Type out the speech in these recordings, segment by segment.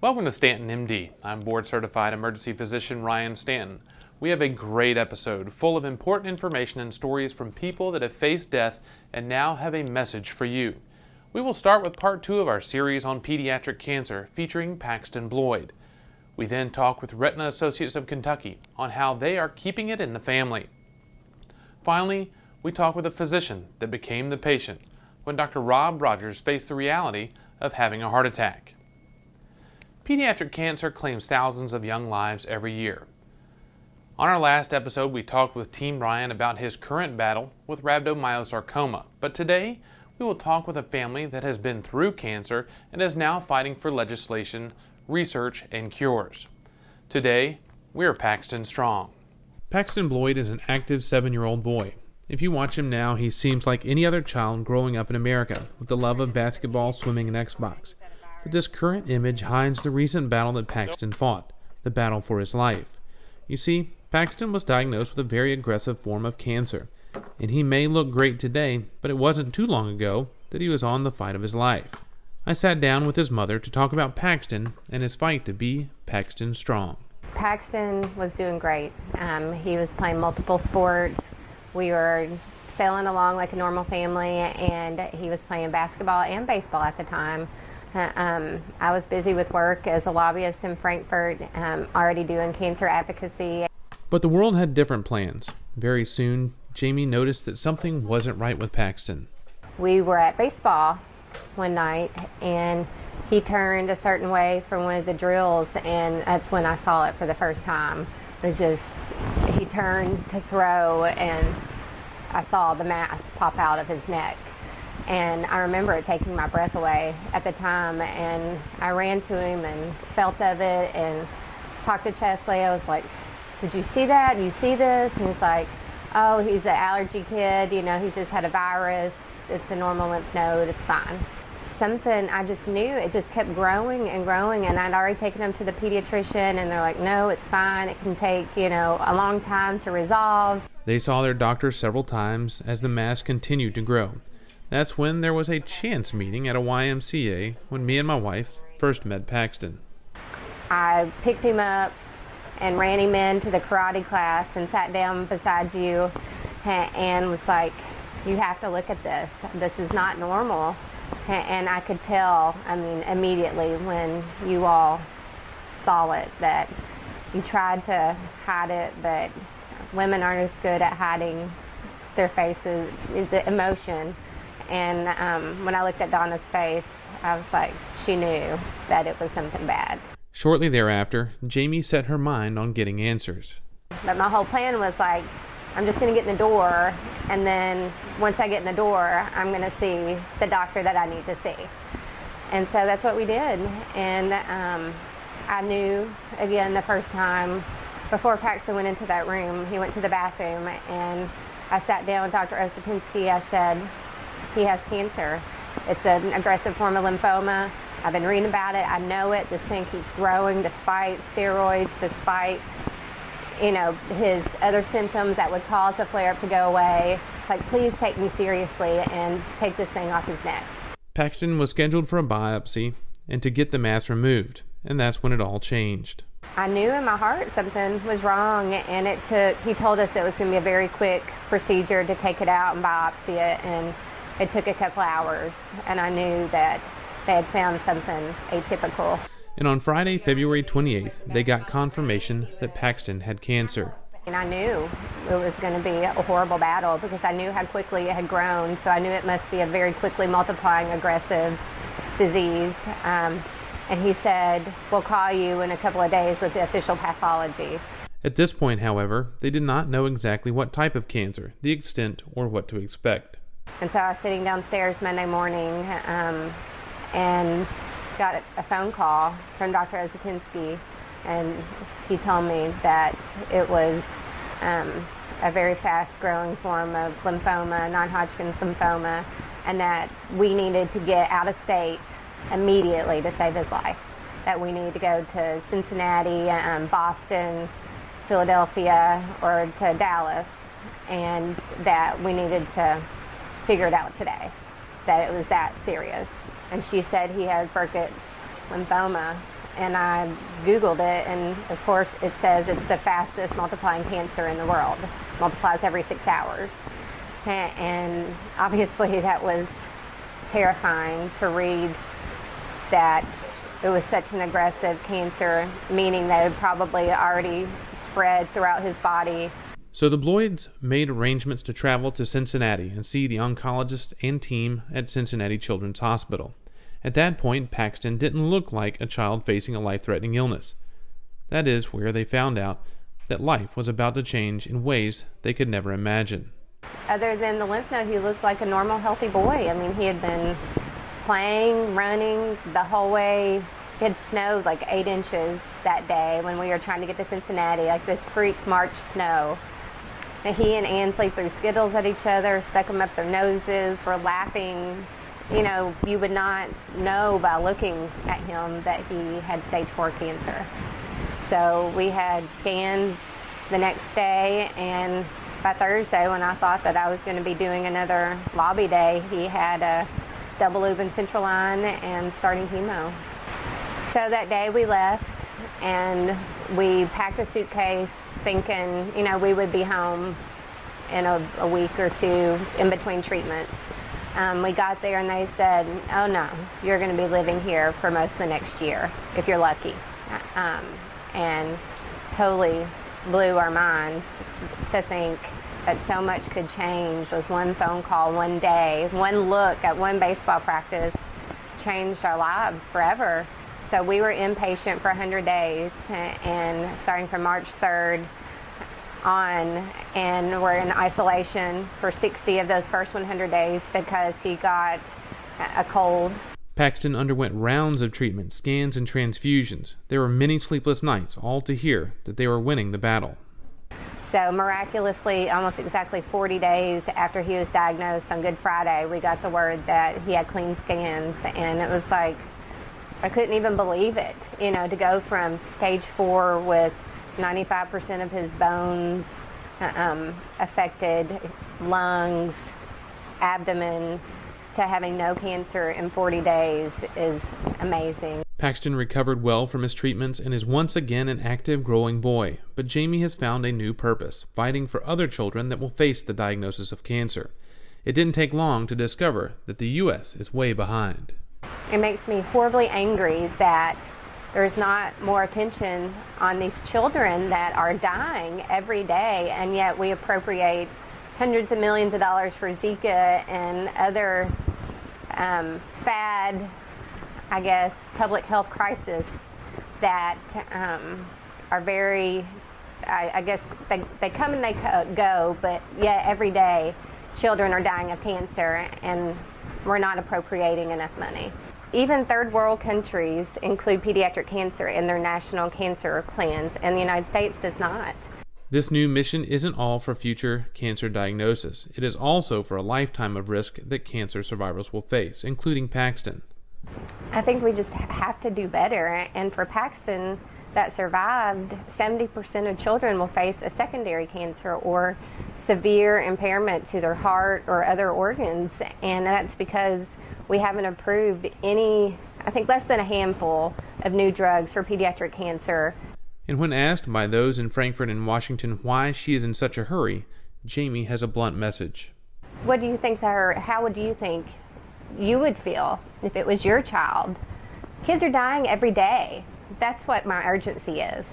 Welcome to StantonMD. I'm board-certified emergency physician Ryan Stanton. We have a great episode full of important information and stories from people that have faced death and now have a message for you. We will start with part 2 of our series on pediatric cancer featuring Paxton Bloyd. We then talk with Retina Associates of Kentucky on how they are keeping it in the family. Finally, we talk with a physician that became the patient when Dr. Rob Rogers faced the reality of having a heart attack. Pediatric cancer claims thousands of young lives every year. On our last episode, we talked with Team Ryan about his current battle with rhabdomyosarcoma, but today we will talk with a family that has been through cancer and is now fighting for legislation, research, and cures. Today, we are Paxton Strong. Paxton Bloyd is an active 7-year-old boy. If you watch him now, he seems like any other child growing up in America with the love of basketball, swimming, and Xbox. But this current image hides the recent battle that Paxton fought, the battle for his life. You see, Paxton was diagnosed with a very aggressive form of cancer, and he may look great today, but it wasn't too long ago that he was on the fight of his life. I sat down with his mother to talk about Paxton and his fight to be Paxton Strong. Paxton was doing great. He was playing multiple sports. We were sailing along like a normal family, and he was playing basketball and baseball at the time. I was busy with work as a lobbyist in Frankfurt, already doing cancer advocacy. But the world had different plans. Very soon, Jamie noticed that something wasn't right with Paxton. We were at baseball one night, and he turned a certain way for one of the drills, and that's when I saw it for the first time. He turned to throw, and I saw the mass pop out of his neck. And I remember it taking my breath away at the time, and I ran to him and felt of it and talked to Chesley. I was like, "Did you see that? Do you see this?" And he's like, "Oh, he's an allergy kid. You know, he's just had a virus. It's a normal lymph node. It's fine." Something I just knew, it just kept growing and growing, and I'd already taken him to the pediatrician, and they're like, "No, it's fine. It can take, a long time to resolve." They saw their doctor several times as the mass continued to grow. That's when there was a chance meeting at a YMCA when me and my wife first met Paxton. I picked him up and ran him into the karate class and sat down beside you and was like, "You have to look at this. This is not normal." And I could tell, immediately when you all saw it, that you tried to hide it, but women aren't as good at hiding their faces, the emotion. And when I looked at Donna's face, I was like, she knew that it was something bad. Shortly thereafter, Jamie set her mind on getting answers. But my whole plan was like, I'm just going to get in the door, and then once I get in the door, I'm going to see the doctor that I need to see. And so that's what we did. And I knew, again, the first time, before Paxton went into that room, he went to the bathroom, and I sat down with Dr. Osetinsky. I said, "He has cancer. It's an aggressive form of lymphoma. I've been reading about it. I know it. This thing keeps growing despite steroids, despite his other symptoms that would cause a flare-up to go away. Like, please take me seriously and take this thing off his neck." Paxton was scheduled for a biopsy and to get the mass removed, and that's when it all changed. I knew in my heart something was wrong, and he told us it was going to be a very quick procedure to take it out and biopsy it, and it took a couple hours, and I knew that they had found something atypical. And on Friday, February 28th, they got confirmation that Paxton had cancer. And I knew it was going to be a horrible battle because I knew how quickly it had grown, so I knew it must be a very quickly multiplying aggressive disease. And he said, "We'll call you in a couple of days with the official pathology." At this point, however, they did not know exactly what type of cancer, the extent, or what to expect. And so I was sitting downstairs Monday morning and got a phone call from Dr. Osetinsky, and he told me that it was a very fast-growing form of lymphoma, non-Hodgkin's lymphoma, and that we needed to get out of state immediately to save his life, that we needed to go to Cincinnati, Boston, Philadelphia, or to Dallas, and that we needed to figure it out today, that it was that serious. And she said he had Burkitt's lymphoma, and I Googled it, and of course it says it's the fastest multiplying cancer in the world. Multiplies every 6 hours. And obviously that was terrifying to read, that it was such an aggressive cancer, meaning that it had probably already spread throughout his body. So the Bloyds made arrangements to travel to Cincinnati and see the oncologist and team at Cincinnati Children's Hospital. At that point, Paxton didn't look like a child facing a life-threatening illness. That is where they found out that life was about to change in ways they could never imagine. Other than the lymph node, he looked like a normal, healthy boy. I mean, he had been playing, running the whole way. It had snowed like 8 inches that day when we were trying to get to Cincinnati, like this freak March snow. And he and Ansley threw Skittles at each other, stuck them up their noses, were laughing. You know, you would not know by looking at him that he had stage 4 cancer. So we had scans the next day, and by Thursday, when I thought that I was going to be doing another lobby day, he had a double loop central line and starting chemo. So that day we left, and we packed a suitcase thinking, you know, we would be home in a week or two in between treatments. We got there and they said, oh no, you're going to be living here for most of the next year, if you're lucky. And totally blew our minds to think that so much could change with one phone call, one day, one look at one baseball practice changed our lives forever. So we were inpatient for 100 days, and starting from March 3rd on, and we're in isolation for 60 of those first 100 days because he got a cold. Paxton underwent rounds of treatment, scans, and transfusions. There were many sleepless nights, all to hear that they were winning the battle. So miraculously, almost exactly 40 days after he was diagnosed on Good Friday, we got the word that he had clean scans, and it was like, I couldn't even believe it, you know, to go from stage 4 with 95% of his bones affected, lungs, abdomen, to having no cancer in 40 days is amazing. Paxton recovered well from his treatments and is once again an active, growing boy. But Jamie has found a new purpose, fighting for other children that will face the diagnosis of cancer. It didn't take long to discover that the U.S. is way behind. It makes me horribly angry that there's not more attention on these children that are dying every day, and yet we appropriate hundreds of millions of dollars for Zika and other fad, I guess, public health crisis that are very, I guess, they come and they go, but yet every day children are dying of cancer, and we're not appropriating enough money. Even third world countries include pediatric cancer in their national cancer plans, and the United States does not. This new mission isn't all for future cancer diagnosis. It is also for a lifetime of risk that cancer survivors will face, including Paxton. I think we just have to do better, and for Paxton that survived, 70% of children will face a secondary cancer or severe impairment to their heart or other organs, and that's because we haven't approved any, I think less than a handful of new drugs for pediatric cancer. And when asked by those in Frankfurt and Washington why she is in such a hurry, Jamie has a blunt message. What do you think how would you think you would feel if it was your child? Kids are dying every day. That's what my urgency is.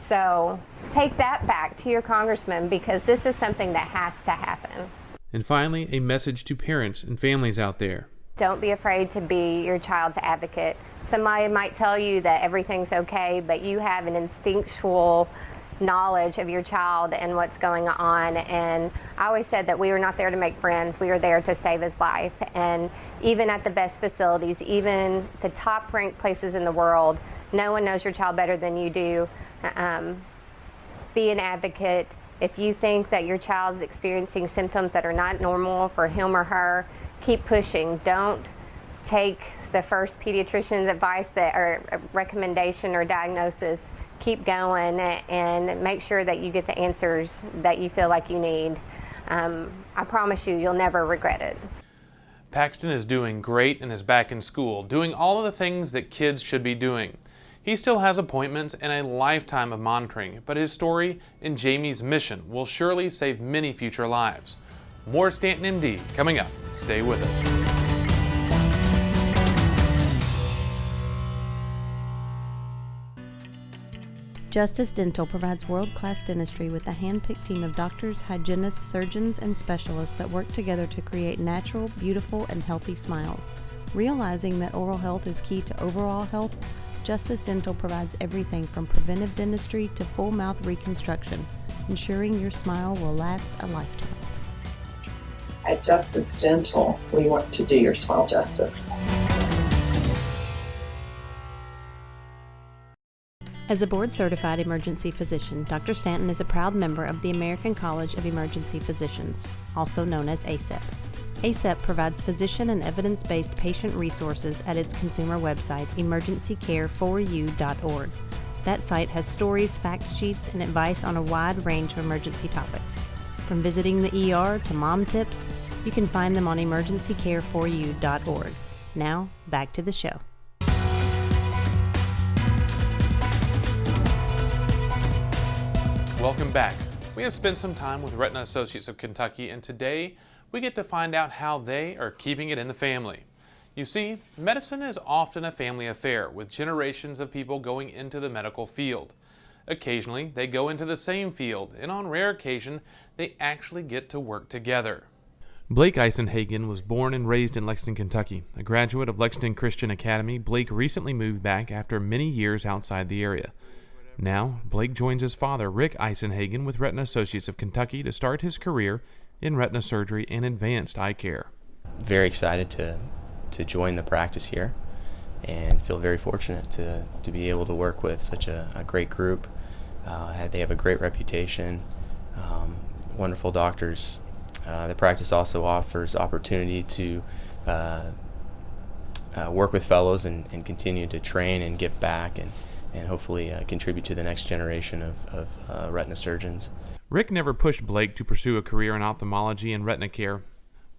So take that back to your congressman, because this is something that has to happen. And finally, a message to parents and families out there. Don't be afraid to be your child's advocate. Somebody might tell you that everything's okay, but you have an instinctual knowledge of your child and what's going on. And I always said that we were not there to make friends. We were there to save his life. And even at the best facilities, even the top-ranked places in the world, no one knows your child better than you do. Be an advocate. If you think that your child is experiencing symptoms that are not normal for him or her, keep pushing. Don't take the first pediatrician's advice or recommendation or diagnosis. Keep going and make sure that you get the answers that you feel like you need. I promise you'll never regret it. Paxton is doing great and is back in school, doing all of the things that kids should be doing. He still has appointments and a lifetime of monitoring, but his story and Jamie's mission will surely save many future lives. More StantonMD coming up. Stay with us. Justice Dental provides world-class dentistry with a hand-picked team of doctors, hygienists, surgeons, and specialists that work together to create natural, beautiful, and healthy smiles. Realizing that oral health is key to overall health, Justice Dental provides everything from preventive dentistry to full mouth reconstruction, ensuring your smile will last a lifetime. At Justice Dental, we want to do your smile justice. As a board-certified emergency physician, Dr. Stanton is a proud member of the American College of Emergency Physicians, also known as ACEP. ACEP provides physician and evidence-based patient resources at its consumer website, emergencycare4u.org. That site has stories, fact sheets, and advice on a wide range of emergency topics. From visiting the ER to mom tips, you can find them on emergencycare4u.org. Now, back to the show. Welcome back. We have spent some time with Retina Associates of Kentucky, and today we get to find out how they are keeping it in the family. You see, medicine is often a family affair, with generations of people going into the medical field. Occasionally, they go into the same field, and on rare occasion, they actually get to work together. Blake Isernhagen was born and raised in Lexington, Kentucky. A graduate of Lexington Christian Academy, Blake recently moved back after many years outside the area. Now, Blake joins his father, Rick Isernhagen, with Retina Associates of Kentucky to start his career in retina surgery and advanced eye care. Very excited to join the practice here and feel very fortunate to be able to work with such a great group. They have a great reputation, wonderful doctors. The practice also offers opportunity to work with fellows and continue to train and give back and hopefully contribute to the next generation of retina surgeons. Rick never pushed Blake to pursue a career in ophthalmology and retina care,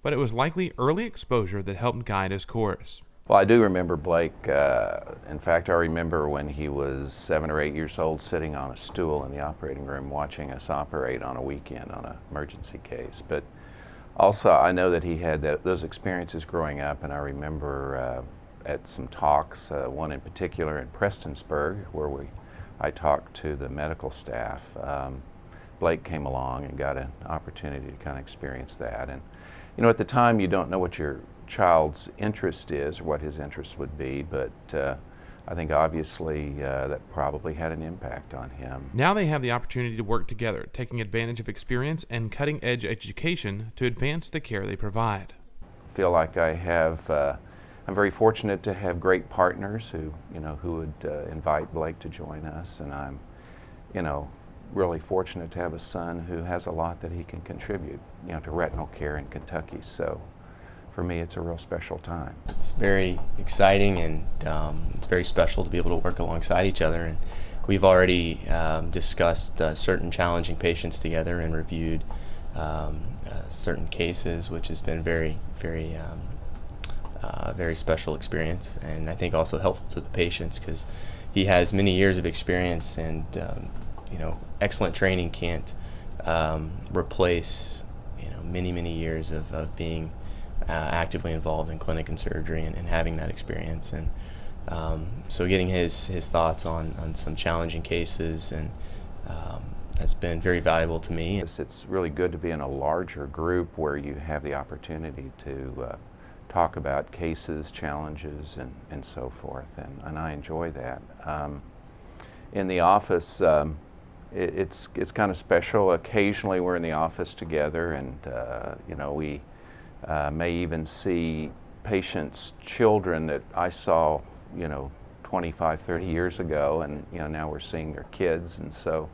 but it was likely early exposure that helped guide his course. Well, I do remember Blake. In fact, I remember when he was 7 or 8 years old sitting on a stool in the operating room watching us operate on a weekend on an emergency case. But also, I know that he had those experiences growing up, and I remember at some talks, one in particular in Prestonsburg, where I talked to the medical staff. Blake came along and got an opportunity to kind of experience that. And you know, at the time you don't know what your child's interest is or what his interest would be, but I think obviously that probably had an impact on him. Now they have the opportunity to work together, taking advantage of experience and cutting-edge education to advance the care they provide. I feel like I'm very fortunate to have great partners who would invite Blake to join us, and I'm, really fortunate to have a son who has a lot that he can contribute, to retinal care in Kentucky. So, for me, it's a real special time. It's very exciting, and it's very special to be able to work alongside each other. And we've already discussed certain challenging patients together and reviewed certain cases, which has been very, very special experience, and I think also helpful to the patients because he has many years of experience, and excellent training can't replace many years of being actively involved in clinic and surgery and having that experience. And so getting his thoughts on some challenging cases and has been very valuable to me. It's really good to be in a larger group where you have the opportunity to talk about cases, challenges, and so forth, and I enjoy that. In the office, it's kind of special. Occasionally we're in the office together, and we may even see patients' children that I saw 25, 30 years ago, and now we're seeing their kids, and so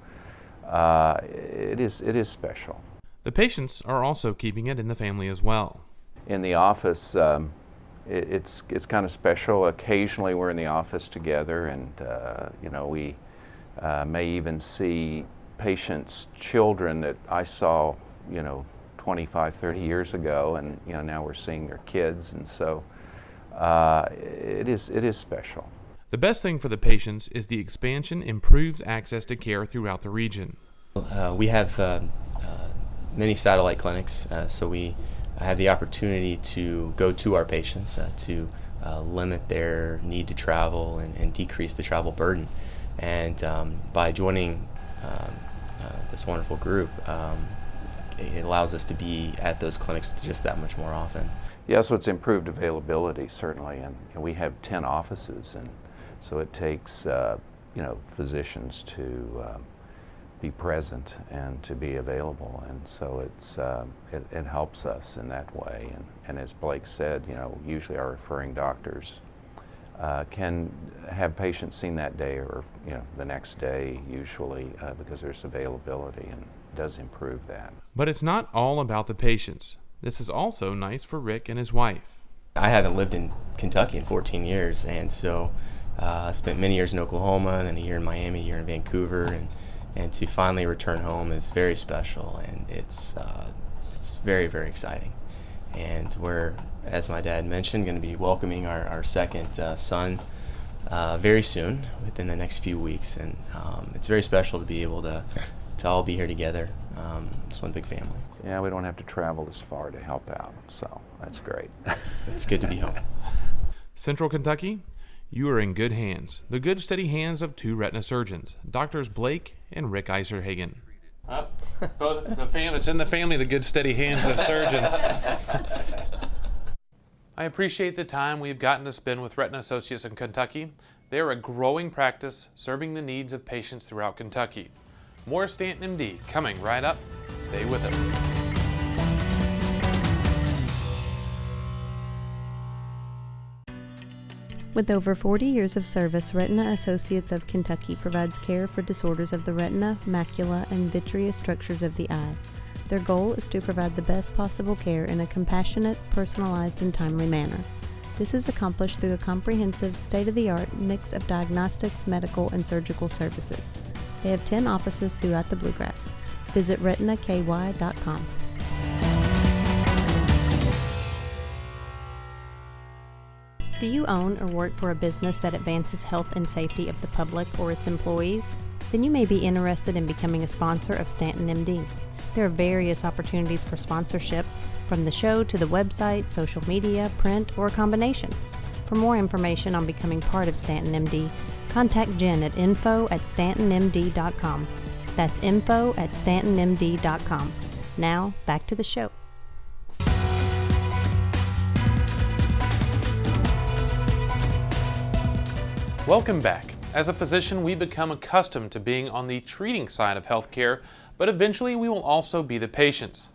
it is special. The patients are also keeping it in the family as well. In the office, it's kind of special. Occasionally we're in the office together, and we may even see patients' children that I saw 25, 30 years ago, and now we're seeing their kids, and so it is special. The best thing for the patients is the expansion improves access to care throughout the region. We have many satellite clinics, so we have the opportunity to go to our patients to limit their need to travel and decrease the travel burden. And by joining this wonderful group, it allows us to be at those clinics just that much more often. Yeah, so it's improved availability, certainly, and we have 10 offices, and so it takes physicians to be present and to be available, and so it helps us in that way. And as Blake said, usually our referring doctors can have patients seen that day or the next day usually because there's availability, and it does improve that. But it's not all about the patients. This is also nice for Rick and his wife. I haven't lived in Kentucky in 14 years, and so I spent many years in Oklahoma, and then a year in Miami, a year in Vancouver, and to finally return home is very special, and it's very, very exciting. And we're, as my dad mentioned, going to be welcoming our second son very soon, within the next few weeks, and it's very special to be able to all be here together. It's one big family. Yeah, we don't have to travel as far to help out, so that's great. It's good to be home. Central Kentucky, you are in good hands. The good, steady hands of two retina surgeons, Doctors Blake and Rick Isernhagen. Both it's in the family, the good, steady hands of surgeons. I appreciate the time we've gotten to spend with Retina Associates of Kentucky. They are a growing practice serving the needs of patients throughout Kentucky. More StantonMD coming right up. Stay with us. With over 40 years of service, Retina Associates of Kentucky provides care for disorders of the retina, macula, and vitreous structures of the eye. Their goal is to provide the best possible care in a compassionate, personalized, and timely manner. This is accomplished through a comprehensive, state-of-the-art mix of diagnostics, medical, and surgical services. They have 10 offices throughout the Bluegrass. Visit retinaky.com. Do you own or work for a business that advances health and safety of the public or its employees? Then you may be interested in becoming a sponsor of StantonMD. There are various opportunities for sponsorship, from the show to the website, social media, print, or a combination. For more information on becoming part of StantonMD, contact Jen at info@stantonmd.com. That's info@stantonmd.com. Now, back to the show. Welcome back. As a physician, we become accustomed to being on the treating side of healthcare, but eventually we will also be the patients.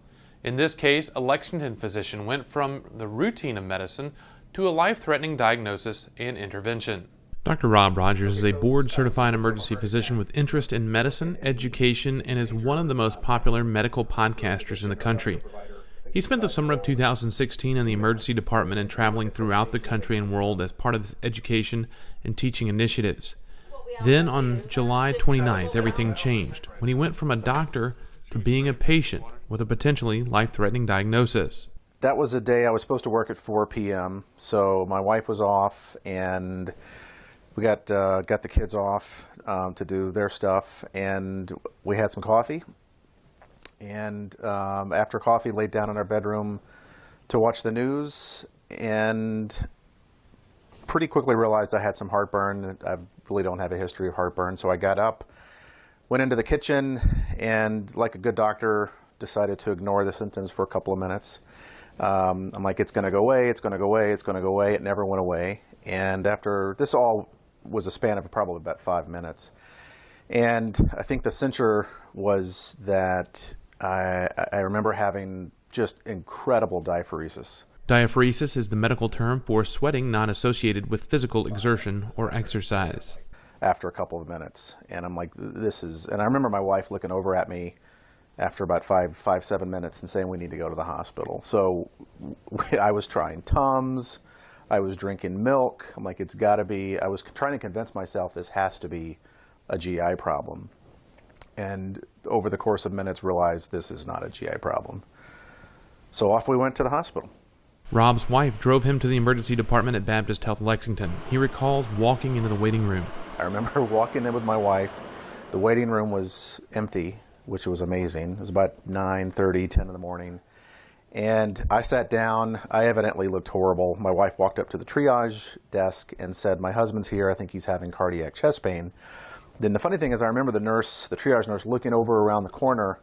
In this case, a Lexington physician went from the routine of medicine to a life-threatening diagnosis and intervention. Dr. Rob Rogers is a board-certified emergency physician with interest in medicine, education, and is one of the most popular medical podcasters in the country. He spent the summer of 2016 in the emergency department and traveling throughout the country and world as part of his education and teaching initiatives. Then on July 29th, everything changed when he went from a doctor to being a patient with a potentially life-threatening diagnosis. That was a day I was supposed to work at 4 p.m., so my wife was off, and we got the kids off to do their stuff, and we had some coffee. And after coffee, laid down in our bedroom to watch the news, and pretty quickly realized I had some heartburn. I really don't have a history of heartburn, so I got up, went into the kitchen, and like a good doctor, decided to ignore the symptoms for a couple of minutes. I'm like, it's going to go away, it's going to go away, it's going to go away. It never went away. And after this, all was a span of probably about 5 minutes. And I think the cincher was that I remember having just incredible diaphoresis. Diaphoresis is the medical term for sweating not associated with physical exertion or exercise. After a couple of minutes. And I'm like, this is, and I remember my wife looking over at me after about 7 minutes and saying, we need to go to the hospital. So I was trying Tums, I was drinking milk. I'm like, it's got to be, I was trying to convince myself this has to be a GI problem. And over the course of minutes realized this is not a GI problem. So off we went to the hospital. Rob's wife drove him to the emergency department at Baptist Health Lexington. He recalls walking into the waiting room. I remember walking in with my wife. The waiting room was empty, which was amazing. It was about 9:30, 10 in the morning. And I sat down. I evidently looked horrible. My wife walked up to the triage desk and said, "My husband's here. I think he's having cardiac chest pain." Then the funny thing is I remember the triage nurse looking over around the corner,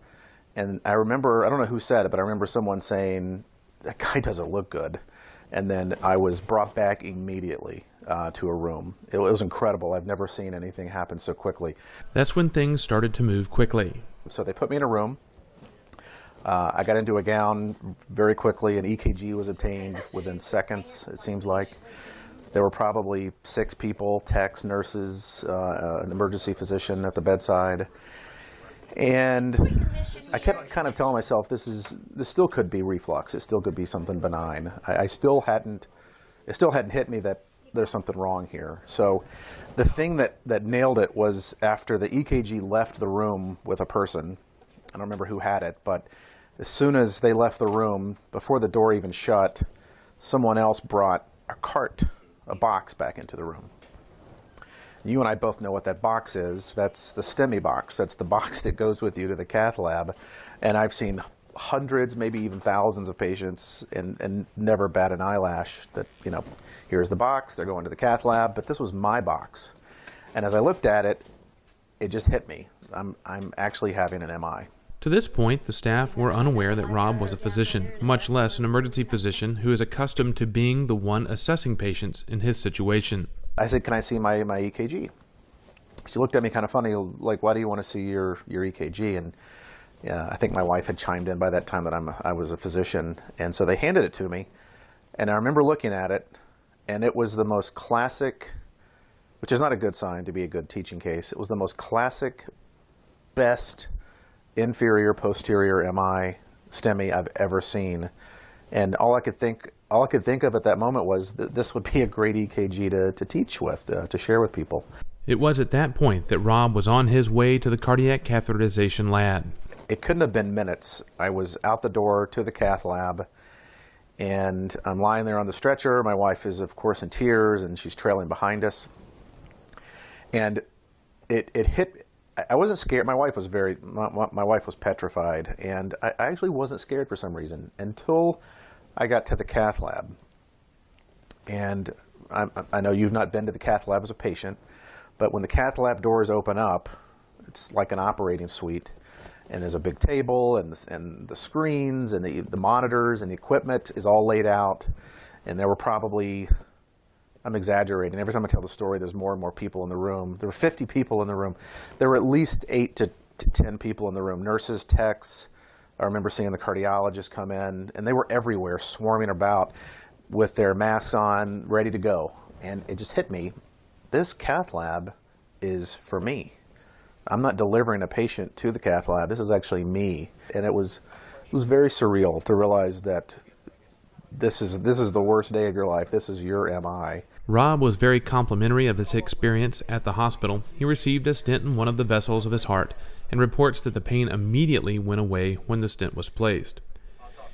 and I remember, I don't know who said it, but I remember someone saying, "That guy doesn't look good." And then I was brought back immediately to a room. It was incredible. I've never seen anything happen so quickly. That's when things started to move quickly. So they put me in a room. I got into a gown very quickly. An EKG was obtained within seconds, it seems like. There were probably 6 people, techs, nurses, an emergency physician at the bedside. And I kept kind of telling myself, this still could be reflux. It still could be something benign. It still hadn't hit me that there's something wrong here. So the thing that nailed it was after the EKG left the room with a person. I don't remember who had it, but as soon as they left the room, before the door even shut, someone else brought a box back into the room. You and I both know what that box is. That's the STEMI box. That's the box that goes with you to the cath lab. And I've seen hundreds, maybe even thousands of patients and never bat an eyelash that, here's the box, they're going to the cath lab, but this was my box. And as I looked at it, it just hit me. I'm actually having an MI. To this point, the staff were unaware that Rob was a physician, much less an emergency physician who is accustomed to being the one assessing patients in his situation. I said, "Can I see my EKG?" She looked at me kind of funny, like, "Why do you want to see your EKG?" And yeah, I think my wife had chimed in by that time that I was a physician. And so they handed it to me. And I remember looking at it, and it was the most classic, which is not a good sign to be a good teaching case. It was the most classic, best inferior posterior MI STEMI I've ever seen. And all I could think of at that moment was that this would be a great EKG to teach with, to share with people. It was at that point that Rob was on his way to the cardiac catheterization lab. It couldn't have been minutes. I was out the door to the cath lab, and I'm lying there on the stretcher. My wife is, of course, in tears, and she's trailing behind us. And it hit. I wasn't scared. My wife was petrified, and I actually wasn't scared for some reason until I got to the cath lab. And I know you've not been to the cath lab as a patient, but when the cath lab doors open up, it's like an operating suite, and there's a big table, and the screens, and the monitors, and the equipment is all laid out. And there were probably, I'm exaggerating, every time I tell the story, there's more and more people in the room. There were 50 people in the room. There were at least 8 to 10 people in the room, nurses, techs. I remember seeing the cardiologist come in, and they were everywhere, swarming about with their masks on, ready to go. And it just hit me. This cath lab is for me. I'm not delivering a patient to the cath lab. This is actually me. And it was very surreal to realize that this is the worst day of your life. This is your MI. Rob was very complimentary of his experience at the hospital. He received a stent in one of the vessels of his heart and reports that the pain immediately went away when the stent was placed.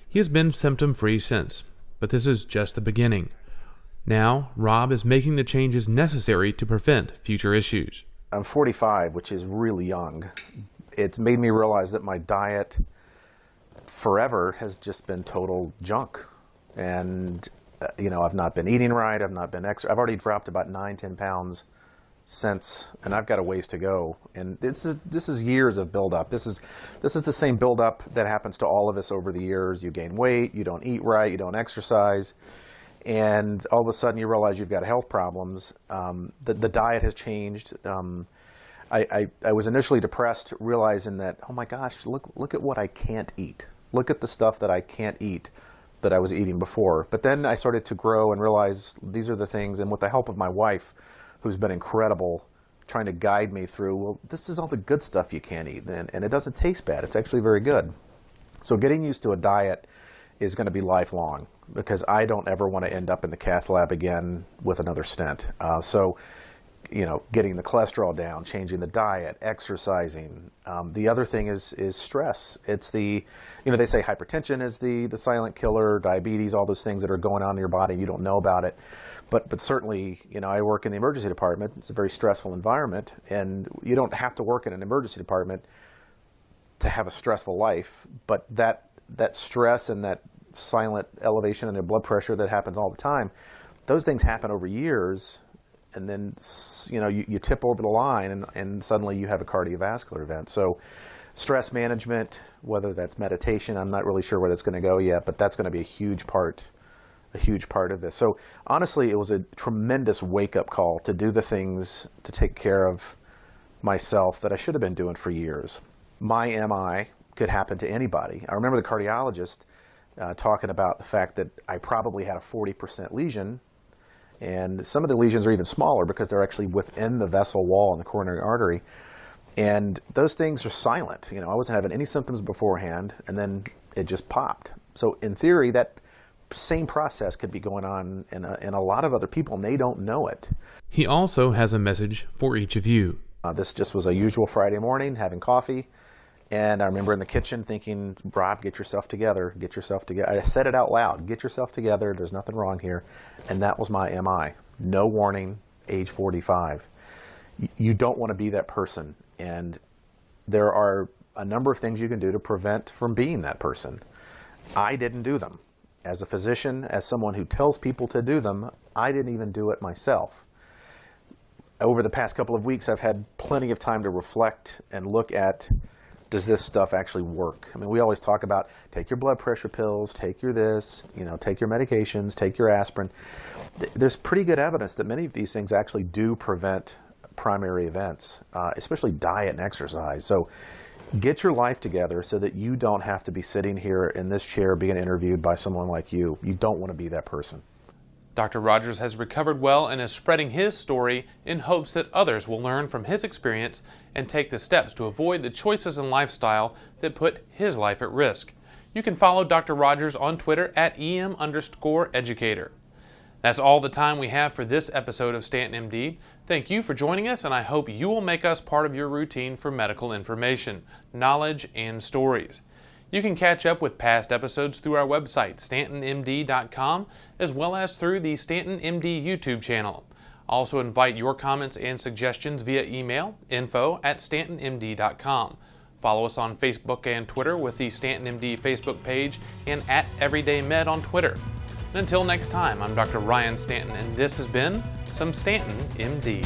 He has been symptom-free since, but this is just the beginning. Now, Rob is making the changes necessary to prevent future issues. I'm 45, which is really young. It's made me realize that my diet forever has just been total junk. And, I've not been eating right. I've not been I've already dropped about 9-10 pounds since, and I've got a ways to go. And this is years of buildup. This is the same buildup that happens to all of us over the years. You gain weight, you don't eat right, you don't exercise, and all of a sudden you realize you've got health problems. The diet has changed. I was initially depressed, realizing that, oh my gosh, look at what I can't eat. Look at the stuff that I can't eat that I was eating before. But then I started to grow and realize these are the things, and with the help of my wife, who's been incredible, trying to guide me through, well, this is all the good stuff you can't eat, and it doesn't taste bad. It's actually very good. So getting used to a diet is going to be lifelong, because I don't ever want to end up in the cath lab again with another stent. So getting the cholesterol down, changing the diet, exercising. The other thing is stress. It's they say hypertension is the silent killer, diabetes, all those things that are going on in your body, you don't know about it. But certainly, I work in the emergency department. It's a very stressful environment, and you don't have to work in an emergency department to have a stressful life. But that stress and that silent elevation in their blood pressure that happens all the time, those things happen over years, and then you tip over the line, and suddenly you have a cardiovascular event. So stress management, whether that's meditation, I'm not really sure where that's going to go yet, but that's going to be a huge part of this. So honestly, it was a tremendous wake-up call to do the things to take care of myself that I should have been doing for years. My MI could happen to anybody. I remember the cardiologist talking about the fact that I probably had a 40% lesion, and some of the lesions are even smaller because they're actually within the vessel wall in the coronary artery, and those things are silent. I wasn't having any symptoms beforehand, and then it just popped. So in theory, that same process could be going on in a lot of other people, and they don't know it. He also has a message for each of you. This just was a usual Friday morning, having coffee. And I remember in the kitchen thinking, Rob, get yourself together, get yourself together. I said it out loud, get yourself together, there's nothing wrong here. And that was my MI. No warning, age 45. You don't want to be that person. And there are a number of things you can do to prevent from being that person. I didn't do them. As a physician, as someone who tells people to do them, I didn't even do it myself. Over the past couple of weeks, I've had plenty of time to reflect and look at, does this stuff actually work? I mean, we always talk about take your blood pressure pills, take your this, take your medications, take your aspirin. There's pretty good evidence that many of these things actually do prevent primary events, especially diet and exercise. So get your life together so that you don't have to be sitting here in this chair being interviewed by someone like you. You don't want to be that person. Dr. Rogers has recovered well and is spreading his story in hopes that others will learn from his experience and take the steps to avoid the choices in lifestyle that put his life at risk. You can follow Dr. Rogers on Twitter at @EM_educator. That's all the time we have for this episode of StantonMD. Thank you for joining us, and I hope you will make us part of your routine for medical information, knowledge, and stories. You can catch up with past episodes through our website, StantonMD.com, as well as through the StantonMD YouTube channel. Also invite your comments and suggestions via email, info@StantonMD.com. Follow us on Facebook and Twitter with the StantonMD Facebook page and @EverydayMed on Twitter. And until next time, I'm Dr. Ryan Stanton, and this has been some StantonMD.